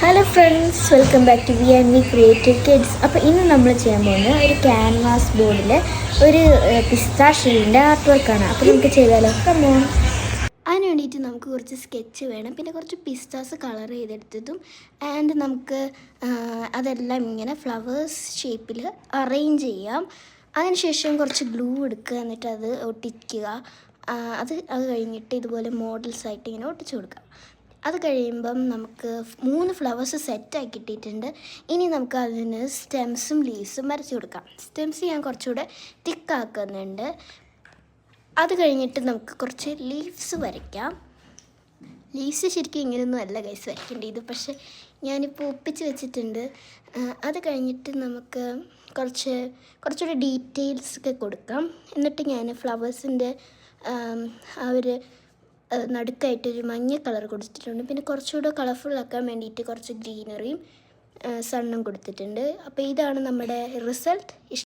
Hello friends, welcome back to V and V creative kids. അപ്പോൾ ഇന്ന് നമ്മൾ ചെയ്യാൻ പോകുന്നത് ഒരു ക്യാൻവാസ് ബോർഡിൽ ഒരു പിസ്താഷ്യലിൻ്റെ ആർട്ട് വർക്കാണ്. അപ്പോൾ നമുക്ക് ചെയ്താലോ? കമോൺ. അതിന് വേണ്ടിയിട്ട് നമുക്ക് കുറച്ച് സ്കെച്ച് വേണം, പിന്നെ കുറച്ച് പിസ്താസ് കളർ ചെയ്തെടുത്തതും ആൻഡ് നമുക്ക് അതെല്ലാം ഇങ്ങനെ ഫ്ലവേഴ്സ് ഷേപ്പിൽ അറേഞ്ച് ചെയ്യാം. അതിനുശേഷം കുറച്ച് ഗ്ലൂ എടുക്കുക, എന്നിട്ട് അത് ഒട്ടിക്കുക. അത് കഴിഞ്ഞിട്ട് ഇതുപോലെ മോഡൽസ് ആയിട്ട് ഇങ്ങനെ ഒട്ടിച്ചു കൊടുക്കാം. അത് കഴിയുമ്പം നമുക്ക് 3 ഫ്ലവേഴ്സ് സെറ്റായി കിട്ടിയിട്ടുണ്ട്. ഇനി നമുക്ക് അതിന് സ്റ്റെംസും ലീവ്സും വരച്ചു കൊടുക്കാം. സ്റ്റെംസ് ഞാൻ കുറച്ചുകൂടെ തിക്കാക്കുന്നുണ്ട്. അത് കഴിഞ്ഞിട്ട് നമുക്ക് കുറച്ച് ലീവ്സ് വരയ്ക്കാം. ലീവ്സ് ശരിക്കും ഇങ്ങനെയൊന്നും അല്ല ഗൈസ് വരയ്ക്കേണ്ടത്, പക്ഷേ ഞാനിപ്പോൾ ഒപ്പിച്ച് വെച്ചിട്ടുണ്ട്. അത് കഴിഞ്ഞിട്ട് നമുക്ക് കുറച്ചുകൂടെ ഡീറ്റെയിൽസ് ഒക്കെ കൊടുക്കാം. എന്നിട്ട് ഞാൻ ഫ്ലവേഴ്സിൻ്റെ ഒരു നടുക്കായിട്ടൊരു മഞ്ഞ കളർ കൊടുത്തിട്ടുണ്ട്. പിന്നെ കുറച്ചുകൂടെ കളർഫുള്ളാക്കാൻ വേണ്ടിയിട്ട് കുറച്ച് ഗ്രീനറിയും സണ്ണും കൊടുത്തിട്ടുണ്ട്. അപ്പോൾ ഇതാണ് നമ്മുടെ റിസൾട്ട്.